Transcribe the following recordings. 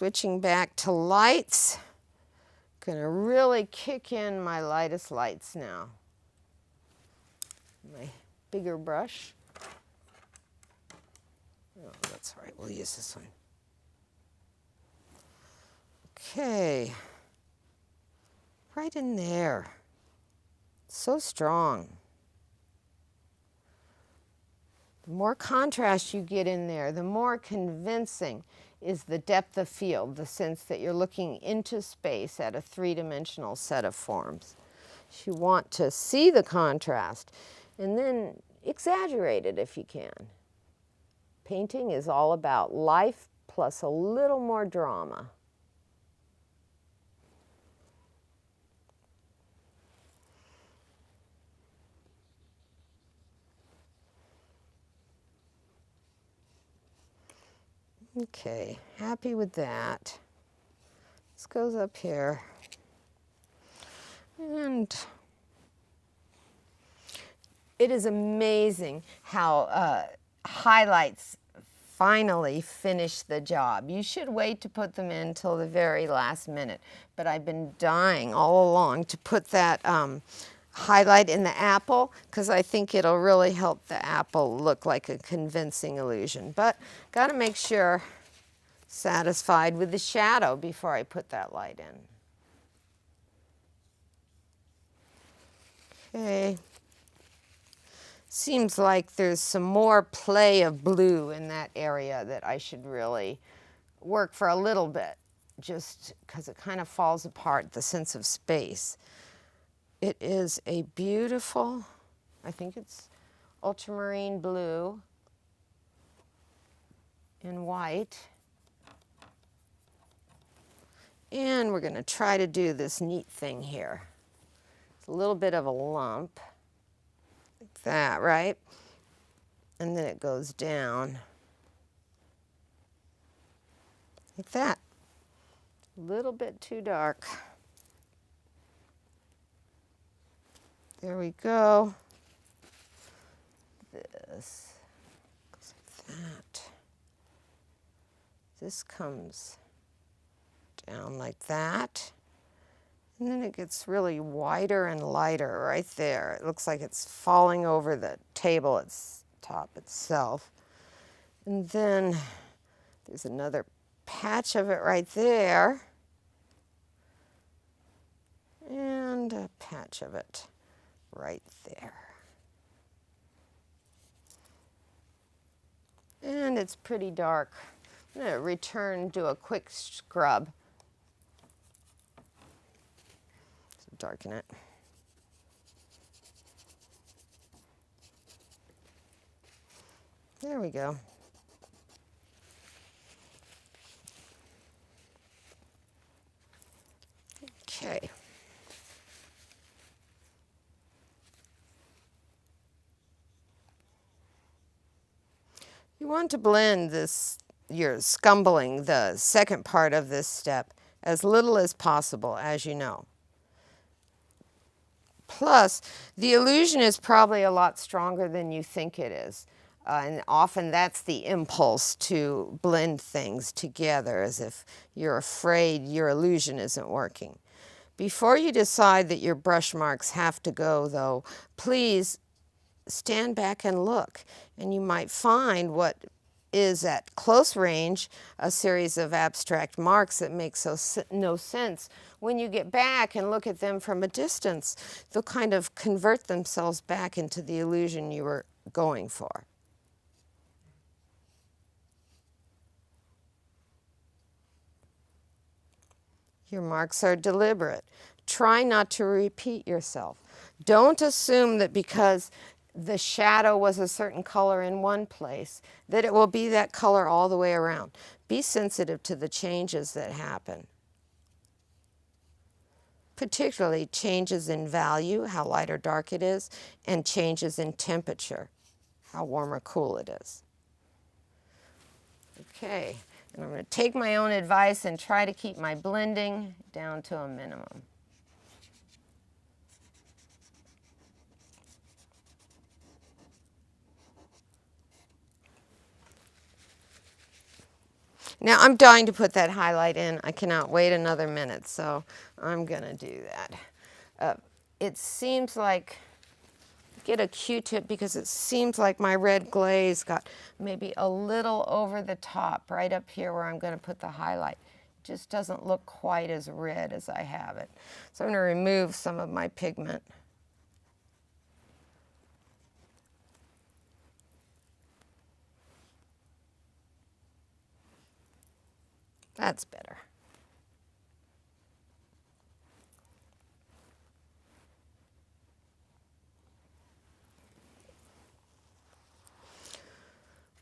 Switching back to lights. Gonna really kick in my lightest lights now. My bigger brush. Oh, that's all right, we'll use this one. Okay, right in there. So strong. The more contrast you get in there, the more convincing is the depth of field, the sense that you're looking into space at a three-dimensional set of forms. You want to see the contrast and then exaggerate it if you can. Painting is all about life plus a little more drama. Okay, happy with that. This goes up here. And it is amazing how highlights finally finish the job. You should wait to put them in till the very last minute, but I've been dying all along to put that highlight in the apple because I think it'll really help the apple look like a convincing illusion. But got to make sure satisfied with the shadow before I put that light in. Okay. Seems like there's some more play of blue in that area that I should really work for a little bit, just because it kind of falls apart, the sense of space. It is a beautiful, I think it's ultramarine blue and white. And we're going to try to do this neat thing here. It's a little bit of a lump. Like that, right? And then it goes down like that. A little bit too dark. There we go. This goes like that. This comes down like that. And then it gets really wider and lighter right there. It looks like it's falling over the table top itself. And then there's another patch of it right there. And a patch of it right there. And it's pretty dark. I'm going to return, do a quick scrub. Darken it. There we go. Okay. You want to blend this, you're scumbling the second part of this step as little as possible, as you know. Plus, the illusion is probably a lot stronger than you think it is. And often that's the impulse to blend things together, as if you're afraid your illusion isn't working. Before you decide that your brush marks have to go, though, please stand back and look. And you might find what is at close range a series of abstract marks that make no sense. When you get back and look at them from a distance, they'll kind of convert themselves back into the illusion you were going for. Your marks are deliberate. Try not to repeat yourself. Don't assume that because the shadow was a certain color in one place, that it will be that color all the way around. Be sensitive to the changes that happen. Particularly changes in value, how light or dark it is, and changes in temperature, how warm or cool it is. Okay, and I'm going to take my own advice and try to keep my blending down to a minimum. Now I'm dying to put that highlight in. I cannot wait another minute, so I'm gonna do that. It seems like, get a Q-tip because it seems like my red glaze got maybe a little over the top, right up here where I'm gonna put the highlight. It just doesn't look quite as red as I have it. So I'm gonna remove some of my pigment. That's better.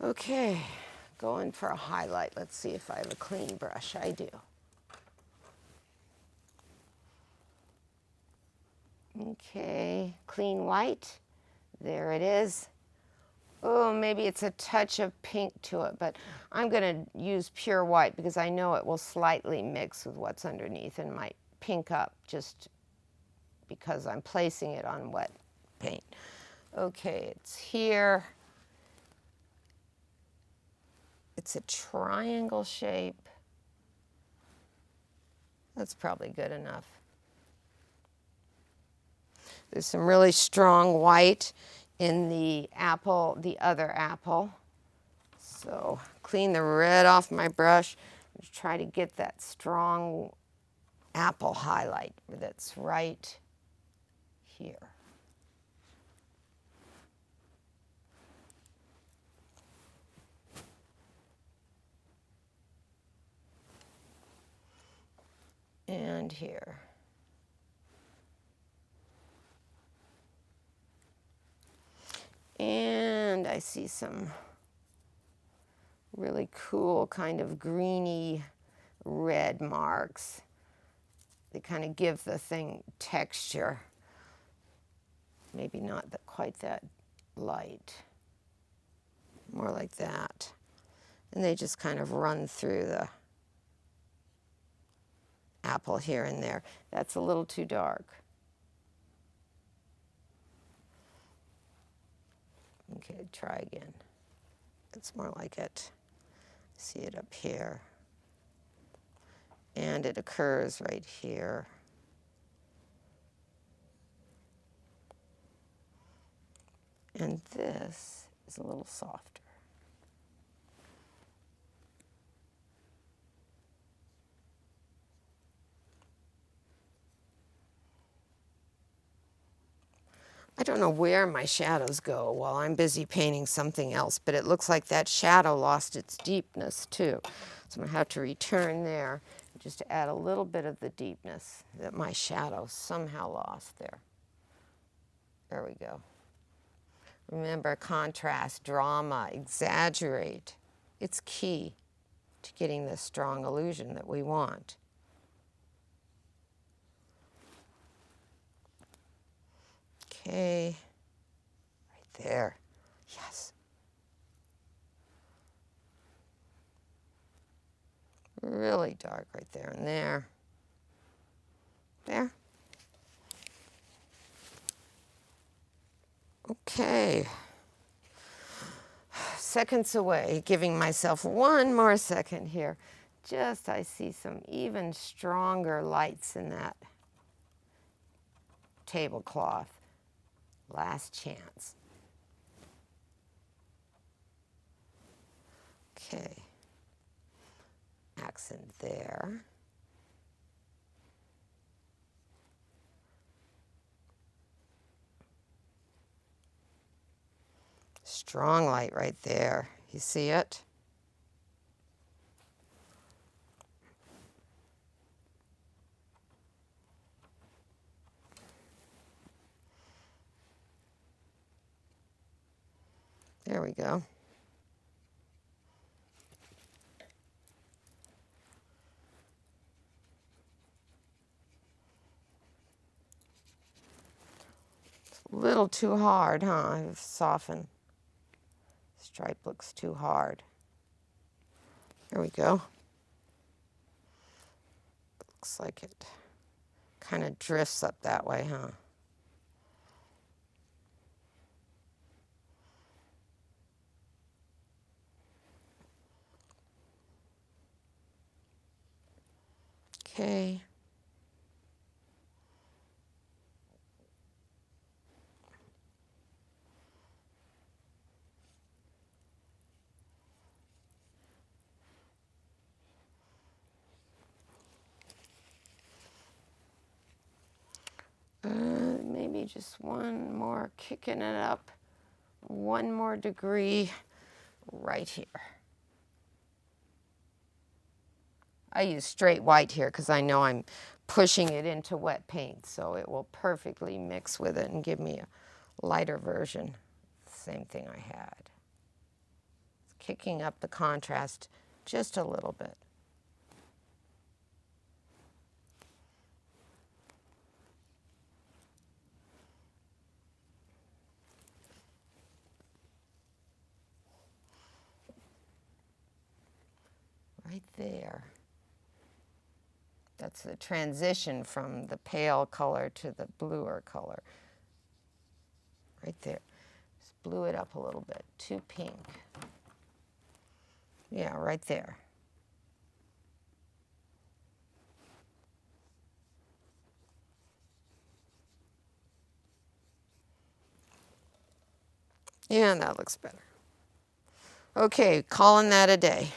Okay, going for a highlight. Let's see if I have a clean brush. I do. Okay, clean white. There it is. Oh, maybe it's a touch of pink to it, but I'm going to use pure white because I know it will slightly mix with what's underneath and might pink up just because I'm placing it on wet paint. Okay, it's here. It's a triangle shape. That's probably good enough. There's some really strong white in the apple, the other apple. So clean the red off my brush and try to get that strong apple highlight that's right here. And here. And I see some really cool kind of greeny red marks. They kind of give the thing texture. Maybe not quite that light. More like that. And they just kind of run through the apple here and there. That's a little too dark. Okay, try again. It's more like it. See it up here. And it occurs right here. And this is a little softer. I don't know where my shadows go while I'm busy painting something else, but it looks like that shadow lost its deepness too. So I'm gonna have to return there just to add a little bit of the deepness that my shadow somehow lost there. There we go. Remember, contrast, drama, exaggerate. It's key to getting this strong illusion that we want. Okay, right there. Yes. Really dark right there and there. There. Okay. Seconds away, giving myself one more second here. Just, I see some even stronger lights in that tablecloth. Last chance. Okay. Accent there. Strong light right there. You see it? There we go. It's a little too hard, huh? I've softened. Stripe looks too hard. There we go. Looks like it kind of drifts up that way, huh? Okay. Maybe just one more, kicking it up 1 more degree right here. I use straight white here because I know I'm pushing it into wet paint, so it will perfectly mix with it and give me a lighter version. Same thing I had. Kicking up the contrast just a little bit. Right there. That's the transition from the pale color to the bluer color. Right there. Just blew it up a little bit. Too pink. Yeah, right there. Yeah, that looks better. Okay, calling that a day.